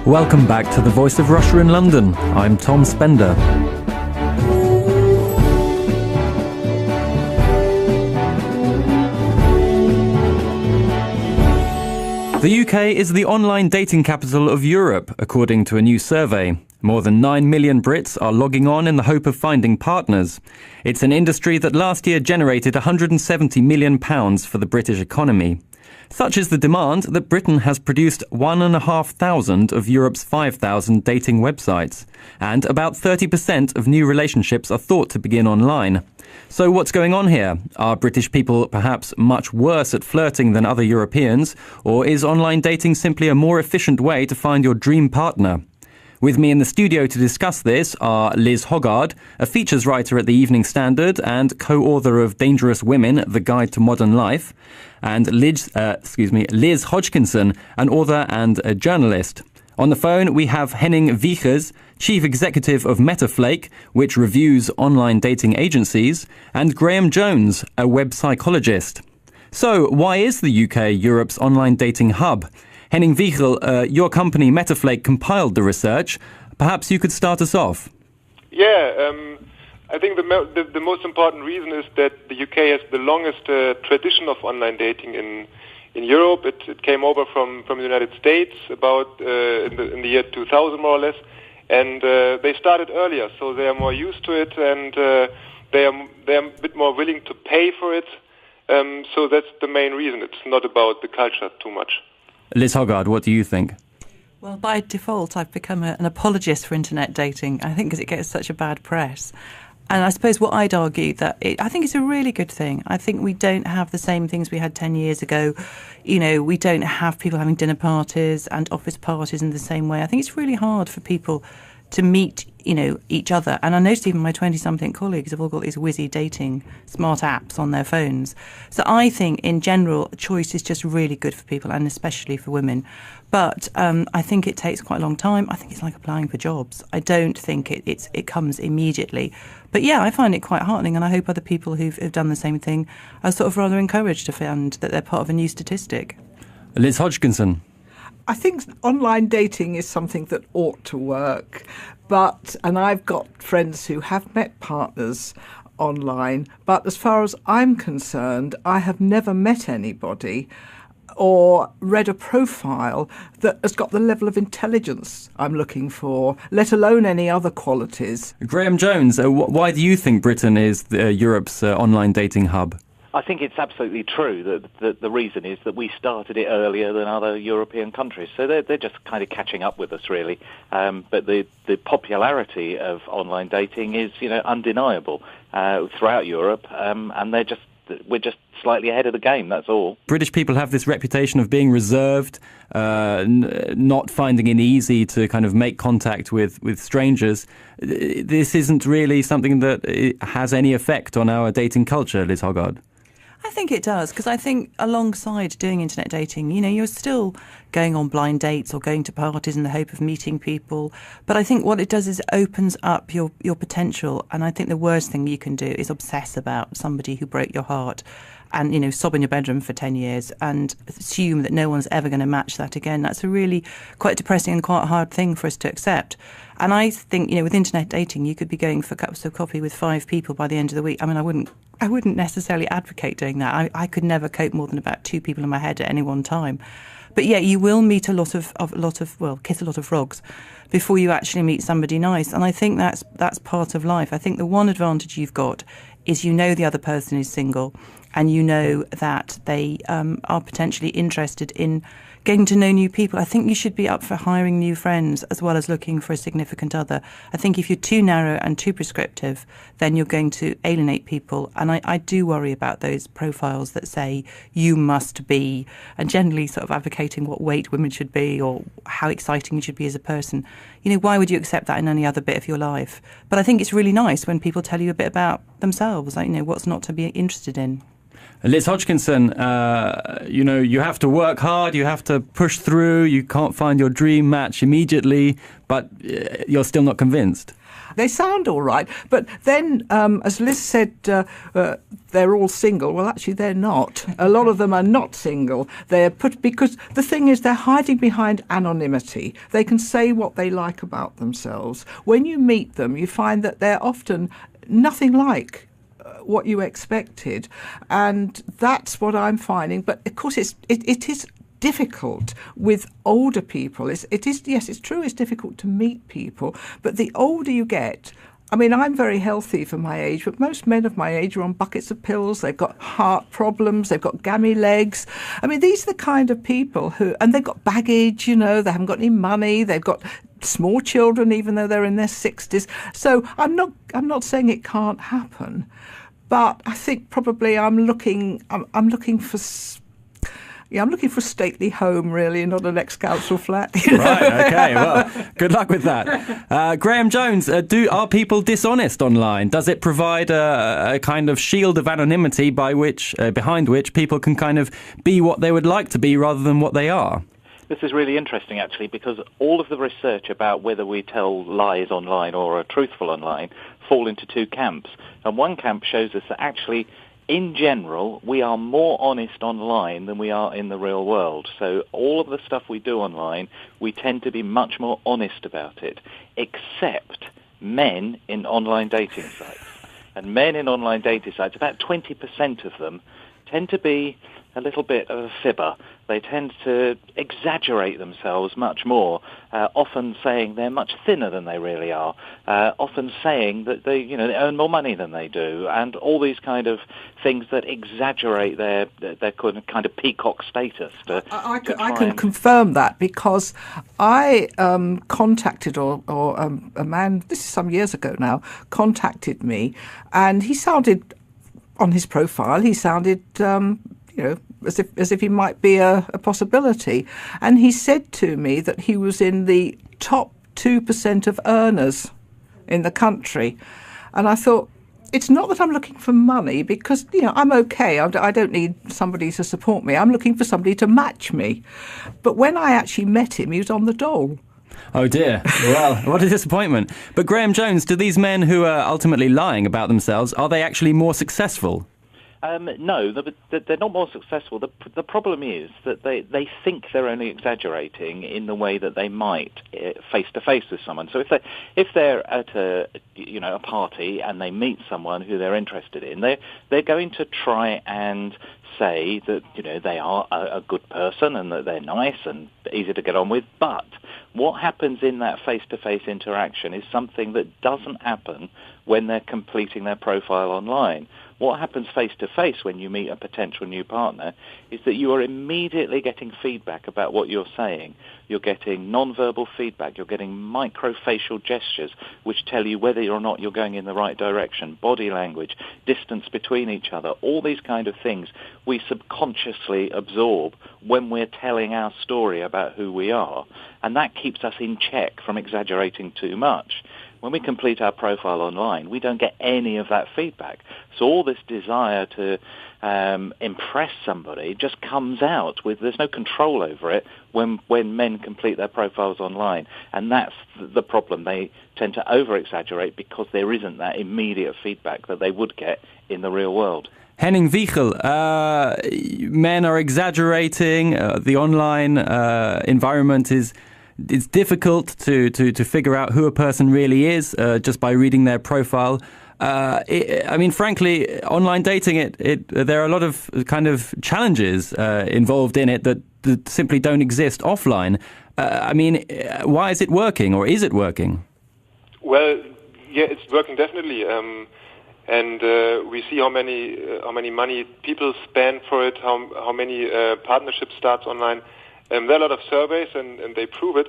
Welcome back to the Voice of Russia in London. I'm Tom Spender. The UK is the online dating capital of Europe, according to a new survey. More than 9 million Brits are logging on in the hope of finding partners. It's an industry that last year generated £170 million for the British economy. Such is the demand that Britain has produced 1,500 of Europe's 5,000 dating websites. And about 30% of new relationships are thought to begin online. So what's going on here? Are British people perhaps much worse at flirting than other Europeans? Or is online dating simply a more efficient way to find your dream partner? With me in the studio to discuss this are Liz Hoggard, a features writer at the Evening Standard and co-author of Dangerous Women, The Guide to Modern Life, and Liz Hodgkinson, an author and a journalist. On the phone, we have Henning Wiechers, Chief Executive of Metaflake, which reviews online dating agencies, and Graham Jones, a web psychologist. So, why is the UK Europe's online dating hub? Henning Wiechers, your company Metaflake compiled the research. Perhaps you could start us off. Yeah, I think the most important reason is that the UK has the longest tradition of online dating in Europe. It came over from the United States about in the year 2000 more or less, and they started earlier, so they are more used to it, and they are a bit more willing to pay for it. So that's the main reason. It's not about the culture too much. Liz Hoggard, what do you think? Well, by default, I've become an apologist for internet dating, I think, because it gets such a bad press. And I suppose what I'd argue I think it's a really good thing. I think we don't have the same things we had 10 years ago. You know, we don't have people having dinner parties and office parties in the same way. I think it's really hard for people to meet, each other. And I noticed even my 20-something colleagues have all got these whizzy dating smart apps on their phones. So I think, in general, choice is just really good for people, and especially for women. But I think it takes quite a long time. I think it's like applying for jobs. I don't think it comes immediately. But yeah, I find it quite heartening, and I hope other people who've done the same thing are sort of rather encouraged to find that they're part of a new statistic. Liz Hodgkinson. I think online dating is something that ought to work, and I've got friends who have met partners online, but as far as I'm concerned, I have never met anybody or read a profile that has got the level of intelligence I'm looking for, let alone any other qualities. Graham Jones, why do you think Britain is Europe's online dating hub? I think it's absolutely true that the reason is that we started it earlier than other European countries. So they're just kind of catching up with us, really. But the popularity of online dating is, undeniable throughout Europe, and we're just slightly ahead of the game, that's all. British people have this reputation of being reserved, not finding it easy to kind of make contact with strangers. This isn't really something that has any effect on our dating culture, Liz Hoggard. I think it does, because I think alongside doing internet dating, you're still going on blind dates or going to parties in the hope of meeting people. But I think what it does is it opens up your potential. And I think the worst thing you can do is obsess about somebody who broke your heart and, sob in your bedroom for 10 years and assume that no one's ever going to match that again. That's a really quite depressing and quite a hard thing for us to accept. And I think, with internet dating, you could be going for cups of coffee with 5 people by the end of the week. I mean, I wouldn't necessarily advocate doing that. I could never cope more than about 2 people in my head at any one time. But yeah, you will meet kiss a lot of frogs before you actually meet somebody nice. And I think that's part of life. I think the one advantage you've got is the other person is single, and that they are potentially interested in getting to know new people. I think you should be up for hiring new friends as well as looking for a significant other. I think if you're too narrow and too prescriptive, then you're going to alienate people. And I do worry about those profiles that say you must be, and generally sort of advocating what weight women should be or how exciting you should be as a person. Why would you accept that in any other bit of your life? But I think it's really nice when people tell you a bit about themselves, like, what's not to be interested in. Liz Hodgkinson, you have to work hard, you have to push through, you can't find your dream match immediately, but you're still not convinced. They sound all right, but then, as Liz said, they're all single. Well, actually, they're not. A lot of them are not single. They're because the thing is, they're hiding behind anonymity. They can say what they like about themselves. When you meet them, you find that they're often nothing like what you expected, and that's what I'm finding. But of course, it is difficult with older people. It is yes, it's true. It's difficult to meet people, but the older you get. I mean, I'm very healthy for my age, but most men of my age are on buckets of pills. They've got heart problems. They've got gammy legs. I mean, these are the kind of people and they've got baggage, they haven't got any money. They've got small children, even though they're in their 60s. So I'm not saying it can't happen, but I think probably I'm looking for a stately home, really, not an ex-council flat. Right, okay, well, good luck with that. Graham Jones, are people dishonest online? Does it provide a kind of shield of anonymity behind which people can kind of be what they would like to be rather than what they are? This is really interesting, actually, because all of the research about whether we tell lies online or are truthful online fall into two camps. And one camp shows us that actually, in general, we are more honest online than we are in the real world. So all of the stuff we do online, we tend to be much more honest about it, except men in online dating sites. And men in online dating sites, about 20% of them, tend to be a little bit of a fibber. They tend to exaggerate themselves much more, often saying they're much thinner than they really are, often saying that they earn more money than they do, and all these kind of things that exaggerate their kind of peacock status. I can confirm that, because I contacted a man, this is some years ago now, contacted me, and he sounded, on his profile, he sounded as if he might be a possibility. And he said to me that he was in the top 2% of earners in the country. And I thought, it's not that I'm looking for money, because, I'm okay. I don't need somebody to support me. I'm looking for somebody to match me. But when I actually met him, he was on the dole. Oh dear. Well, what a disappointment. But Graham Jones, do these men who are ultimately lying about themselves, are they actually more successful? No, they're not more successful. The problem is that they think they're only exaggerating in the way that they might face to face with someone. So if they're at a party and they meet someone who they're interested in, they're going to try and say that they are a good person and that they're nice and easy to get on with. But what happens in that face-to-face interaction is something that doesn't happen when they're completing their profile online. What happens face-to-face when you meet a potential new partner is that you are immediately getting feedback about what you're saying. You're getting non-verbal feedback. You're getting microfacial gestures which tell you whether or not you're going in the right direction, body language, distance between each other, all these kind of things we subconsciously absorb when we're telling our story about who we are. And that keeps us in check from exaggerating too much. When we complete our profile online, we don't get any of that feedback. So all this desire to impress somebody just comes out there's no control over it when men complete their profiles online. And that's the problem. They tend to over-exaggerate because there isn't that immediate feedback that they would get in the real world. Henning Wiechel, men are exaggerating. The online environment it's difficult to figure out who a person really is just by reading their profile. Frankly, online dating, there are a lot of kind of challenges involved in it that simply don't exist offline. Why is it working, or is it working? Well, yeah, it's working definitely, and we see how many money people spend for it, how many partnerships starts online. There are a lot of surveys, and they prove it.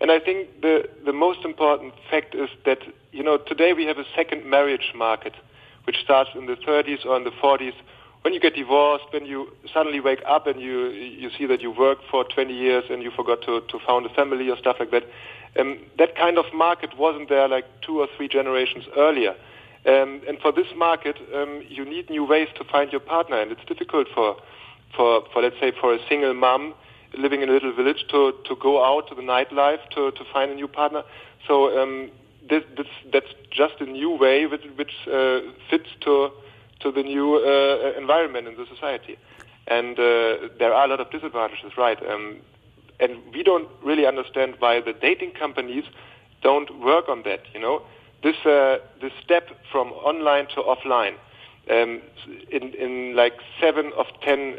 And I think the most important fact is that, today we have a second marriage market, which starts in the 30s or in the 40s. When you get divorced, when you suddenly wake up and you see that you worked for 20 years and you forgot to found a family or stuff like that. That kind of market wasn't there like 2 or 3 generations earlier. And for this market, you need new ways to find your partner. And it's difficult for let's say, for a single mom living in a little village to go out to the nightlife to find a new partner. So that's just a new way which fits to the new environment in the society. And there are a lot of disadvantages, right? And we don't really understand why the dating companies don't work on that, This step from online to offline, in like 7 of 10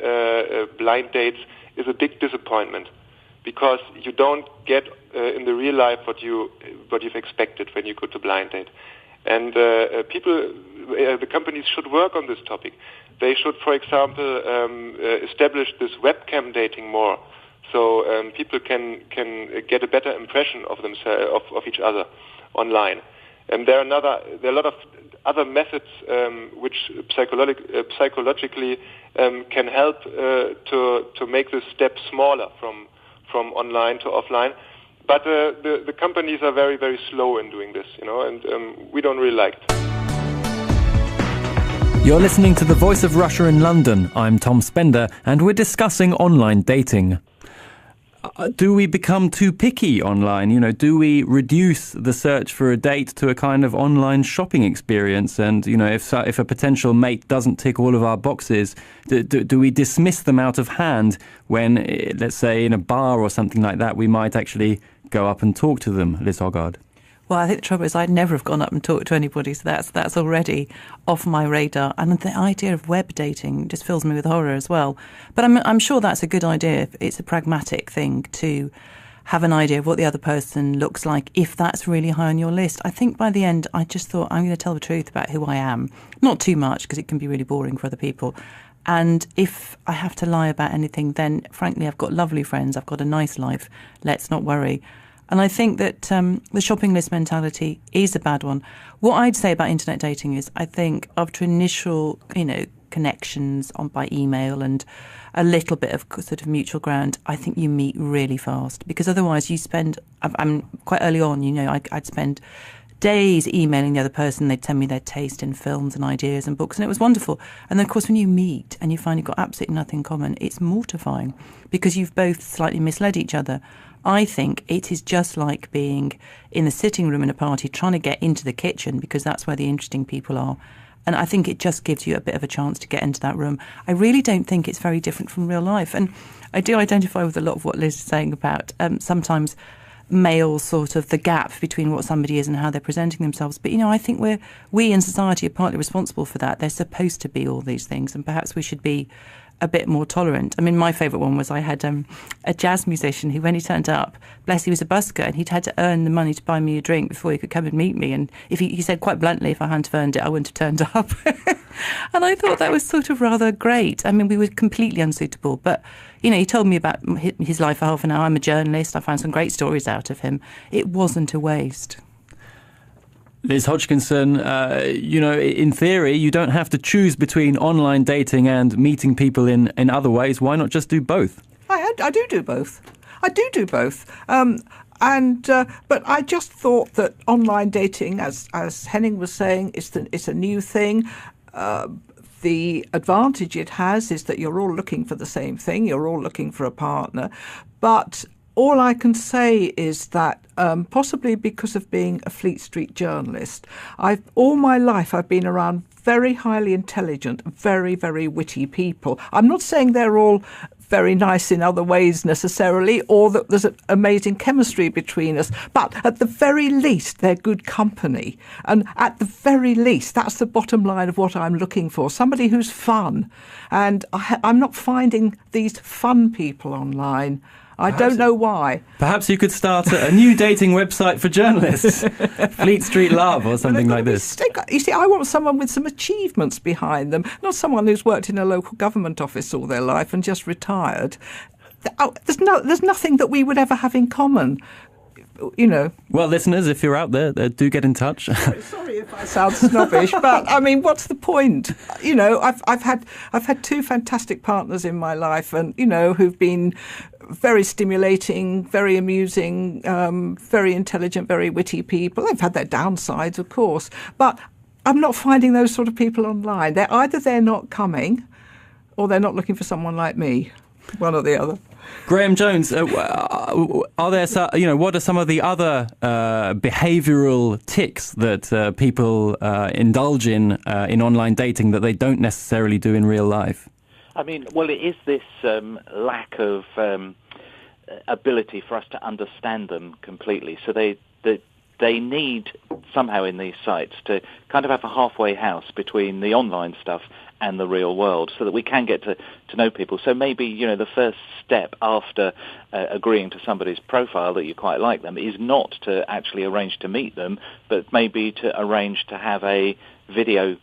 blind dates is a big disappointment, because you don't get in the real life what you've expected when you go to blind date. And the companies should work on this topic. They should, for example, establish this webcam dating more, so people can get a better impression of themselves, of each other online. And there are a lot of other methods which psychologically can help to make this step smaller from online to offline. But the companies are very, very slow in doing this, and we don't really like it. You're listening to The Voice of Russia in London. I'm Tom Spender, and we're discussing online dating. Do we become too picky online? Do we reduce the search for a date to a kind of online shopping experience? And, if a potential mate doesn't tick all of our boxes, do we dismiss them out of hand when, let's say, in a bar or something like that, we might actually go up and talk to them, Liz Hoggard? Well, I think the trouble is I'd never have gone up and talked to anybody, so that's already off my radar. And the idea of web dating just fills me with horror as well. But I'm sure that's a good idea. It's a pragmatic thing to have an idea of what the other person looks like, if that's really high on your list. I think by the end, I just thought, I'm going to tell the truth about who I am. Not too much, because it can be really boring for other people. And if I have to lie about anything, then frankly, I've got lovely friends. I've got a nice life. Let's not worry. And I think that the shopping list mentality is a bad one. What I'd say about internet dating is, I think after initial, connections by email and a little bit of sort of mutual ground, I think you meet really fast, because otherwise you spend, I'm quite early on, I'd spend days emailing the other person. They'd send me their taste in films and ideas and books, and it was wonderful. And then, of course, when you meet and you find you've got absolutely nothing in common, it's mortifying, because you've both slightly misled each other. I think it is just like being in the sitting room in a party trying to get into the kitchen, because that's where the interesting people are. And I think it just gives you a bit of a chance to get into that room. I really don't think it's very different from real life. And I do identify with a lot of what Liz is saying about sometimes male sort of the gap between what somebody is and how they're presenting themselves. But, I think we in society are partly responsible for that. They're supposed to be all these things, and perhaps we should be a bit more tolerant. I mean, my favourite one was I had a jazz musician who, when he turned up, bless, he was a busker, and he'd had to earn the money to buy me a drink before he could come and meet me. And if he said quite bluntly, if I hadn't have earned it, I wouldn't have turned up. And I thought that was sort of rather great. I mean, we were completely unsuitable, but, he told me about his life for half an hour. I'm a journalist. I found some great stories out of him. It wasn't a waste. Liz Hodgkinson, in theory, you don't have to choose between online dating and meeting people in other ways. Why not just do both? I do both. I do both. But I just thought that online dating, as Henning was saying, it's a new thing. The advantage it has is that you're all looking for the same thing. You're all looking for a partner. But all I can say is that possibly because of being a Fleet Street journalist, all my life I've been around very highly intelligent, very, very witty people. I'm not saying they're all very nice in other ways necessarily, or that there's an amazing chemistry between us, but at the very least they're good company. And at the very least, that's the bottom line of what I'm looking for, somebody who's fun. And I'm not finding these fun people online. I don't know why. Perhaps you could start a new dating website for journalists, Fleet Street Love or something like this. You see, I want someone with some achievements behind them, not someone who's worked in a local government office all their life and just retired. There's nothing that we would ever have in common. Well, listeners, if you're out there, do get in touch. Sorry if I sound snobbish, but I mean, what's the point? I've had two fantastic partners in my life, and who've been very stimulating, very amusing, very intelligent, very witty people. They've had their downsides, of course, but I'm not finding those sort of people online. They're not coming, or they're not looking for someone like me, one or the other. Graham Jones, are there, what are some of the other behavioural tics that people indulge in online dating that they don't necessarily do in real life? I mean, well, it is this lack of ability for us to understand them completely. So they need somehow in these sites to kind of have a halfway house between the online stuff and the real world, so that we can get to know people. So maybe, the first step after agreeing to somebody's profile that you quite like them is not to actually arrange to meet them, but maybe to arrange to have a video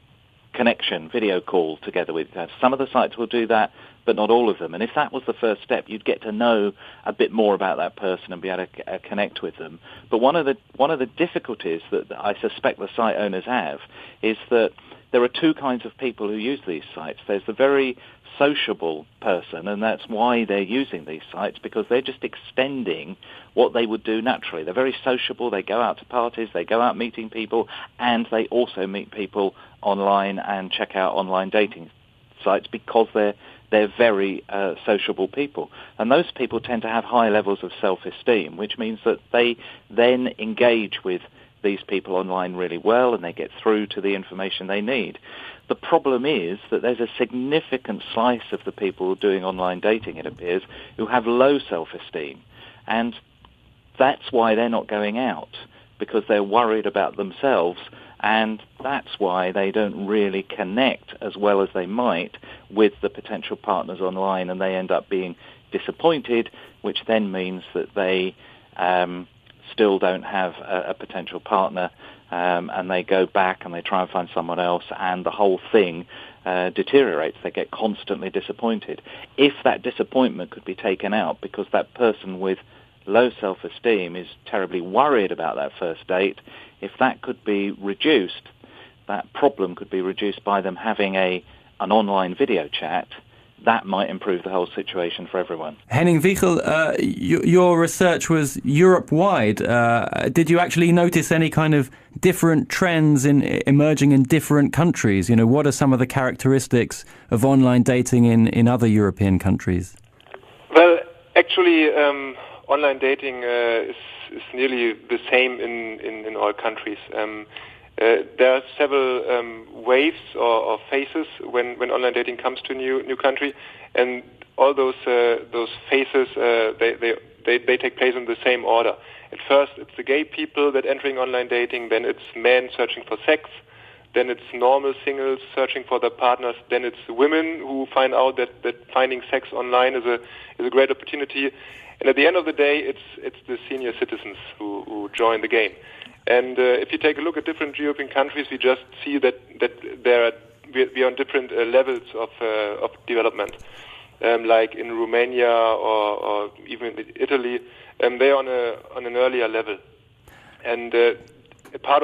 connection, video call together with them. Some of the sites will do that, but not all of them. And if that was the first step, you'd get to know a bit more about that person and be able to connect with them. But one of the difficulties that I suspect the site owners have is that there are two kinds of people who use these sites. There's the very sociable person, and that's why they're using these sites, because they're just extending what they would do naturally. They're very sociable, they go out to parties, they go out meeting people, and they also meet people online and check out online dating sites because they're very sociable people. And those people tend to have high levels of self-esteem, which means that they then engage with these people online really well, and they get through to the information they need. The problem is that there's a significant slice of the people doing online dating, it appears, who have low self-esteem. And that's why they're not going out, because they're worried about themselves, and that's why they don't really connect as well as they might with the potential partners online, and they end up being disappointed, which then means that they still don't have a potential partner, and they go back and they try and find someone else, and the whole thing deteriorates. They get constantly disappointed. If that disappointment could be taken out because that person with low self-esteem is terribly worried about that first date, if that could be reduced, that problem could be reduced by them having an online video chat, that might improve the whole situation for everyone. Henning Wiegel, your research was Europe-wide. Did you actually notice any kind of different trends emerging in different countries? What are some of the characteristics of online dating in other European countries? Well, actually, online dating is nearly the same in all countries. There are several waves or phases when online dating comes to a new country, and all those phases they take place in the same order. At first, it's the gay people that entering online dating. Then it's men searching for sex. Then it's normal singles searching for their partners. Then it's women who find out that finding sex online is a great opportunity. And at the end of the day, it's the senior citizens who join the game. And if you take a look at different European countries, we just see that we are on different levels of development. Like in Romania or even in Italy, they are on an earlier level. And apart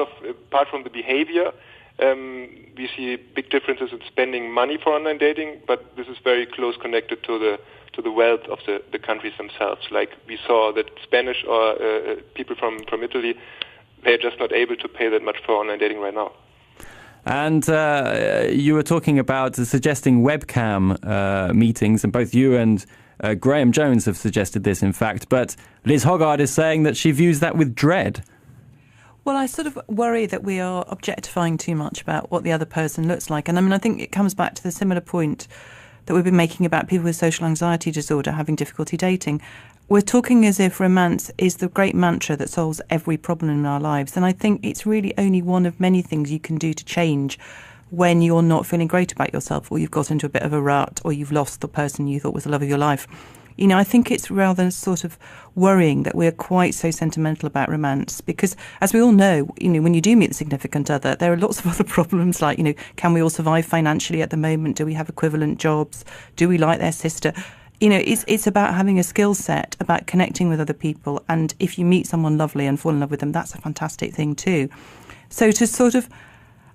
from the behavior, we see big differences in spending money for online dating, but this is very close connected to the wealth of the countries themselves. Like we saw that Spanish or people from Italy, they're just not able to pay that much for online dating right now. And you were talking about suggesting webcam meetings, and both you and Graham Jones have suggested this, in fact. But Liz Hoggard is saying that she views that with dread. Well, I sort of worry that we are objectifying too much about what the other person looks like. And I mean, I think it comes back to the similar point that we've been making about people with social anxiety disorder having difficulty dating. We're talking as if romance is the great mantra that solves every problem in our lives. And I think it's really only one of many things you can do to change when you're not feeling great about yourself, or you've got into a bit of a rut, or you've lost the person you thought was the love of your life. I think it's rather sort of worrying that we're quite so sentimental about romance, because as we all know, when you do meet the significant other, there are lots of other problems like, can we all survive financially at the moment? Do we have equivalent jobs? Do we like their sister? It's about having a skill set, about connecting with other people. And if you meet someone lovely and fall in love with them, that's a fantastic thing too. So to sort of,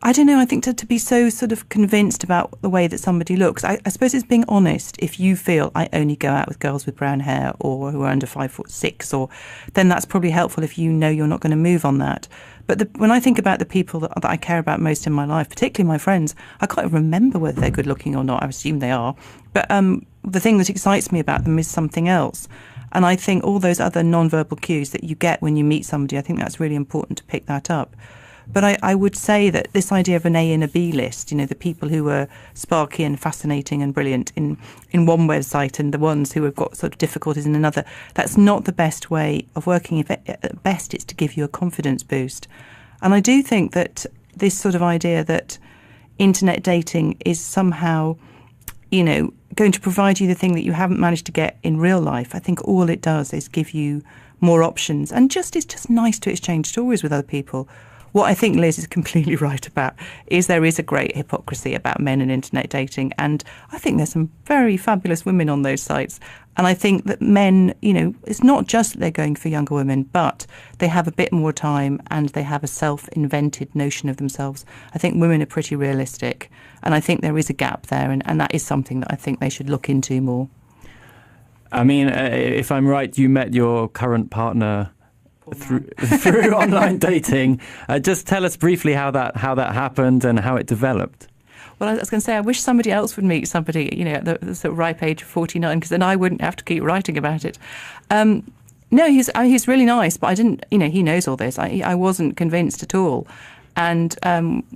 I don't know, I think to be so sort of convinced about the way that somebody looks, I suppose it's being honest. If you feel I only go out with girls with brown hair or who are under 5'6", then that's probably helpful if you know you're not going to move on that. But when I think about the people that I care about most in my life, particularly my friends, I can't even remember whether they're good looking or not. I assume they are. But the thing that excites me about them is something else. And I think all those other non-verbal cues that you get when you meet somebody, I think that's really important to pick that up. But I would say that this idea of an A and a B list, the people who are sparky and fascinating and brilliant in one website and the ones who have got sort of difficulties in another, that's not the best way of working. If at best it's to give you a confidence boost. And I do think that this sort of idea that internet dating is somehow, going to provide you the thing that you haven't managed to get in real life, I think all it does is give you more options. And it's just nice to exchange stories with other people. What I think Liz is completely right about is there is a great hypocrisy about men and internet dating. And I think there's some very fabulous women on those sites. And I think that men, it's not just that they're going for younger women, but they have a bit more time and they have a self-invented notion of themselves. I think women are pretty realistic. And I think there is a gap there. And that is something that I think they should look into more. I mean, if I'm right, you met your current partner through online dating. Just tell us briefly how that happened and how it developed. Well, I was going to say, I wish somebody else would meet somebody, at the sort of ripe age of 49, because then I wouldn't have to keep writing about it. No, he's really nice, but I didn't, he knows all this. I wasn't convinced at all. And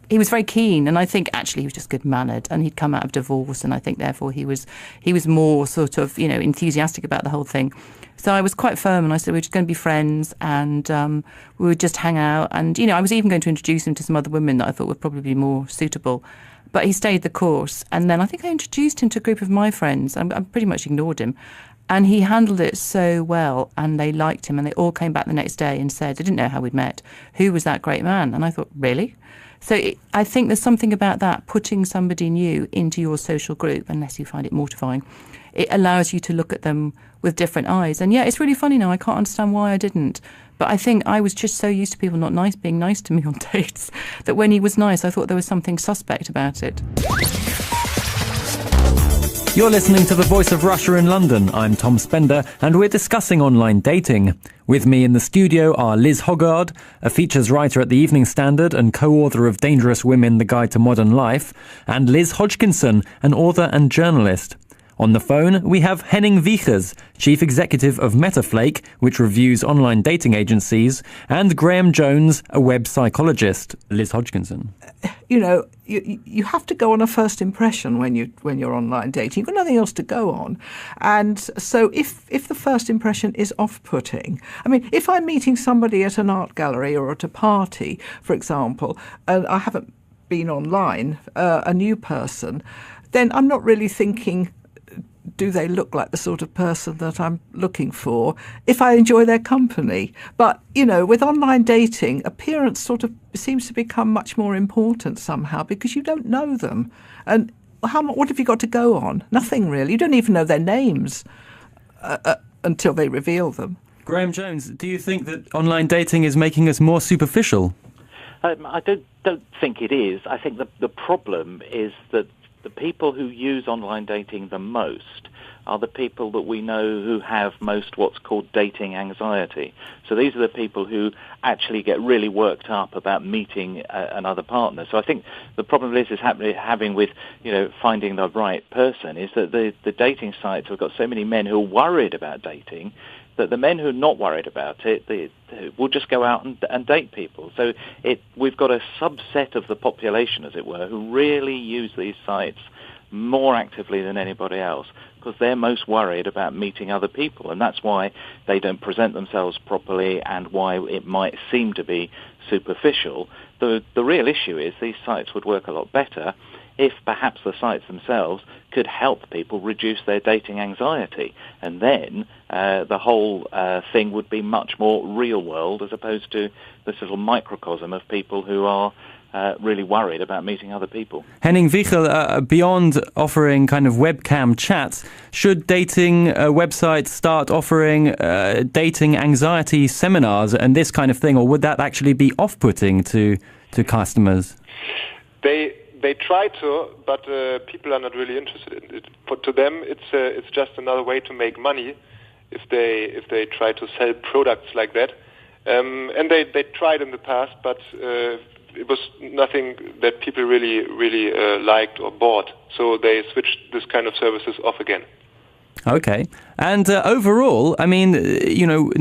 he was very keen, and I think actually he was just good-mannered, and he'd come out of divorce, and I think therefore he was more sort of, enthusiastic about the whole thing. So I was quite firm, and I said we're just going to be friends, and we would just hang out. And, I was even going to introduce him to some other women that I thought would probably be more suitable. But he stayed the course. And then I think I introduced him to a group of my friends. I pretty much ignored him. And he handled it so well, and they liked him, and they all came back the next day and said, they didn't know how we'd met, who was that great man? And I thought, really? So I think there's something about that, putting somebody new into your social group, unless you find it mortifying. It allows you to look at them with different eyes. And yeah, it's really funny now. I can't understand why I didn't. But I think I was just so used to people being nice to me on dates that when he was nice, I thought there was something suspect about it. You're listening to The Voice of Russia in London. I'm Tom Spender, and we're discussing online dating. With me in the studio are Liz Hoggard, a features writer at the Evening Standard and co-author of Dangerous Women, The Guide to Modern Life, and Liz Hodgkinson, an author and journalist. On the phone, we have Henning Wiechers, Chief Executive of Metaflake, which reviews online dating agencies, and Graham Jones, a web psychologist. Liz Hodgkinson. You have to go on a first impression when you're online dating. You've got nothing else to go on. And so if the first impression is off-putting, I mean, if I'm meeting somebody at an art gallery or at a party, for example, and I haven't been online, a new person, then I'm not really thinking, do they look like the sort of person that I'm looking for, if I enjoy their company? But, with online dating, appearance sort of seems to become much more important somehow because you don't know them. And what have you got to go on? Nothing really. You don't even know their names until they reveal them. Graham Jones, do you think that online dating is making us more superficial? I don't think it is. I think the problem is that the people who use online dating the most are the people that we know who have most what's called dating anxiety. So these are the people who actually get really worked up about meeting another partner. So I think the problem Liz is having with, finding the right person is that the dating sites have got so many men who are worried about dating that the men who are not worried about it, they will just go out and date people. So we've got a subset of the population, as it were, who really use these sites more actively than anybody else because they're most worried about meeting other people. And that's why they don't present themselves properly and why it might seem to be superficial. The real issue is these sites would work a lot better if perhaps the sites themselves could help people reduce their dating anxiety. And then the whole thing would be much more real world as opposed to this little microcosm of people who are really worried about meeting other people. Henning Wiechers, beyond offering kind of webcam chats, should dating websites start offering dating anxiety seminars and this kind of thing, or would that actually be off-putting to customers? They try to, but people are not really interested in it. To them, it's just another way to make money if they try to sell products like that. And they tried in the past, but it was nothing that people really liked or bought. So they switched this kind of services off again. Okay. And overall, I mean,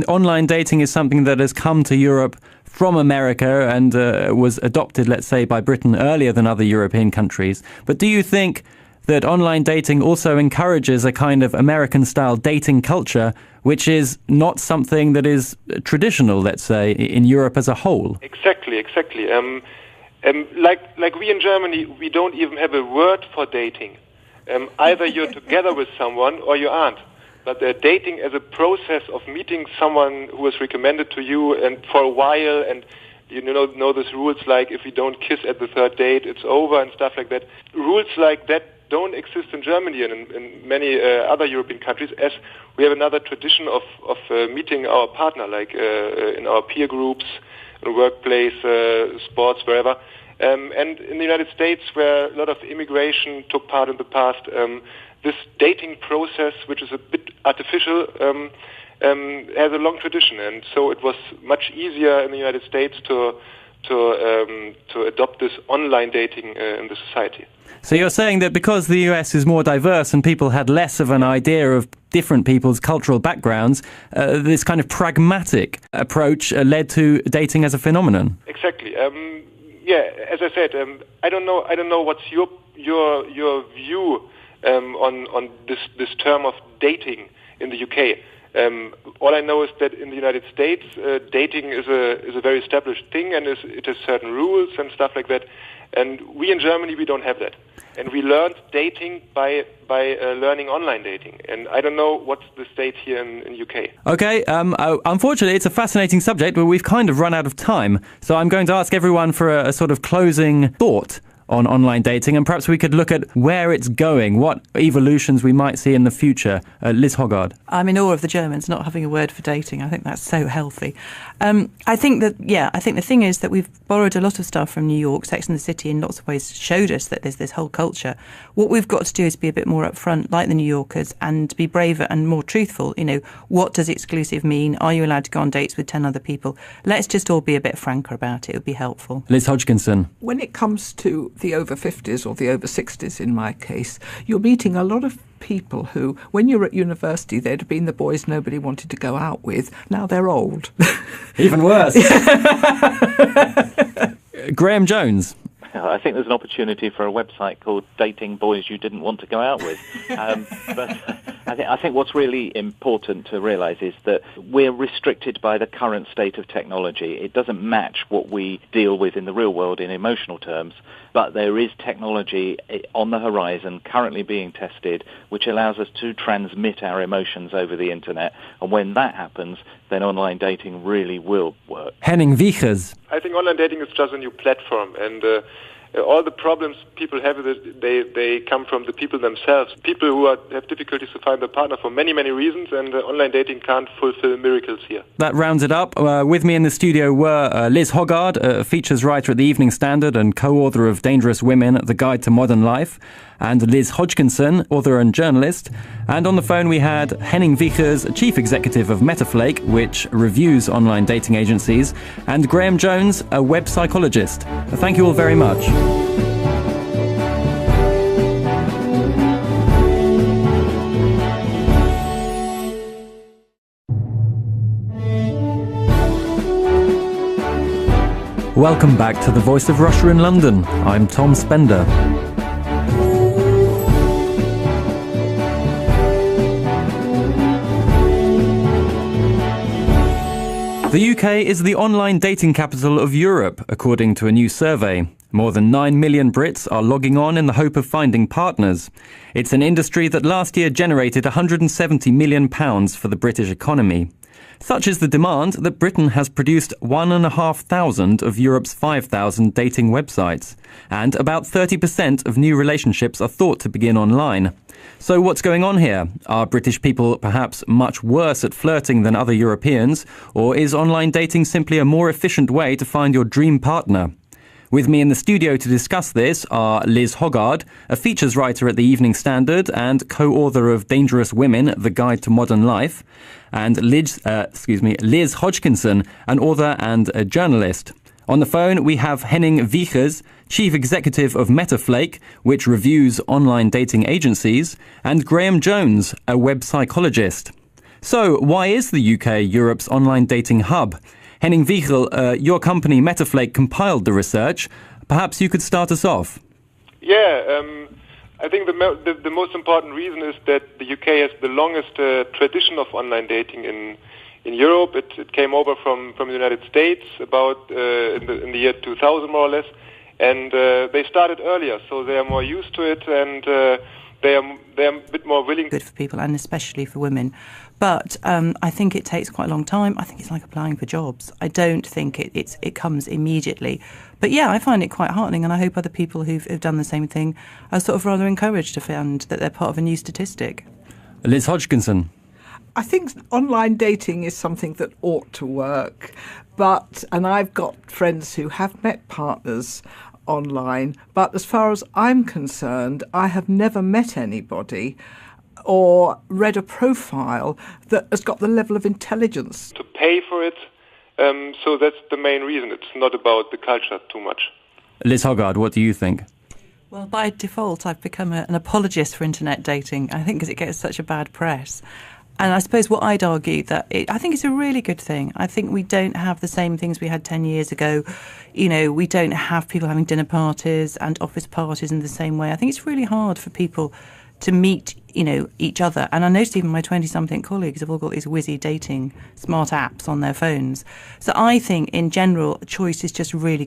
online dating is something that has come to Europe from America and was adopted, let's say, by Britain earlier than other European countries. But do you think that online dating also encourages a kind of American-style dating culture, which is not something that is traditional, let's say, in Europe as a whole? Exactly. Like we in Germany, we don't even have a word for dating. Either you're together with someone or you aren't. But dating as a process of meeting someone who was recommended to you and for a while, and you know those rules like if you don't kiss at the third date, it's over and stuff like that. Rules like that don't exist in Germany and in many other European countries, as we have another tradition of meeting our partner, like in our peer groups, in workplace, sports, wherever. And in the United States, where a lot of immigration took part in the past, this dating process, which is a bit artificial, has a long tradition, and so it was much easier in the United States to adopt this online dating in the society. So you're saying that because the US is more diverse and people had less of an idea of different people's cultural backgrounds, this kind of pragmatic approach led to dating as a phenomenon. Exactly. As I said, I don't know what's your view on this term of dating in the UK. All I know is that in the United States, dating is a very established thing, and it has certain rules and stuff like that. And we in Germany, we don't have that. And we learned dating by learning online dating. And I don't know what's the state here in UK. Okay, unfortunately, it's a fascinating subject, but we've kind of run out of time. So I'm going to ask everyone for a sort of closing thought on online dating, and perhaps we could look at where it's going, what evolutions we might see in the future. Liz Hoggard. I'm in awe of the Germans not having a word for dating. I think that's so healthy. I think the thing is that we've borrowed a lot of stuff from New York. Sex and the City in lots of ways showed us that there's this whole culture. What we've got to do is be a bit more upfront, like the New Yorkers, and be braver and more truthful. What does exclusive mean? Are you allowed to go on dates with 10 other people? Let's just all be a bit franker about it. It would be helpful. Liz Hodgkinson. When it comes to the over 50s or the over 60s in my case, you're meeting a lot of people who, when you were at university, they'd have been the boys nobody wanted to go out with. Now they're old. Even worse. Graham Jones. I think there's an opportunity for a website called Dating Boys You Didn't Want to Go Out With. But I think what's really important to realise is that we're restricted by the current state of technology. It doesn't match what we deal with in the real world in emotional terms, but there is technology on the horizon currently being tested which allows us to transmit our emotions over the internet. And when that happens, then online dating really will work. Henning Wiechers. I think online dating is just a new platform, and all the problems people have with it, they come from the people themselves. People who have difficulties to find their partner for many, many reasons, and online dating can't fulfill miracles here. That rounds it up. With me in the studio were Liz Hoggard, a features writer at the Evening Standard and co-author of Dangerous Women, The Guide to Modern Life, and Liz Hodgkinson, author and journalist. And on the phone we had Henning Wiechers, chief executive of Metaflake, which reviews online dating agencies, and Graham Jones, a web psychologist. Thank you all very much. Welcome back to The Voice of Russia in London. I'm Tom Spender. The UK is the online dating capital of Europe, according to a new survey. More than 9 million Brits are logging on in the hope of finding partners. It's an industry that last year generated £170 million for the British economy. Such is the demand that Britain has produced 1,500 of Europe's 5,000 dating websites, and about 30% of new relationships are thought to begin online. So what's going on here? Are British people perhaps much worse at flirting than other Europeans, or is online dating simply a more efficient way to find your dream partner? With me in the studio to discuss this are Liz Hoggard, a features writer at the Evening Standard and co-author of Dangerous Women, The Guide to Modern Life, and Liz Hodgkinson, an author and a journalist. On the phone, we have Henning Wiechers, Chief Executive of MetaFlake, which reviews online dating agencies, and Graham Jones, a web psychologist. So, why is the UK Europe's online dating hub? Henning Wiegel, your company MetaFlake compiled the research. Perhaps you could start us off. Yeah, I think the most important reason is that the UK has the longest tradition of online dating in Europe. It came over from the United States about in the year 2000 more or less, and they started earlier, so they are more used to it, and they are a bit more willing. Good for people, and especially for women. But I think it takes quite a long time. I think it's like applying for jobs. I don't think it comes immediately. But yeah, I find it quite heartening, and I hope other people who've done the same thing are sort of rather encouraged to find that they're part of a new statistic. Liz Hodgkinson. I think online dating is something that ought to work, and I've got friends who have met partners online, but as far as I'm concerned, I have never met anybody or read a profile that has got the level of intelligence to pay for it. So that's the main reason. It's not about the culture too much. Liz Hoggard, what do you think? Well, by default, I've become an apologist for internet dating, I think, because it gets such a bad press. And I suppose what I'd argue that I think it's a really good thing. I think we don't have the same things we had 10 years ago. You know, we don't have people having dinner parties and office parties in the same way. I think it's really hard for people to meet, each other. And I noticed even my 20-something colleagues have all got these whizzy dating smart apps on their phones. So I think, in general, choice is just really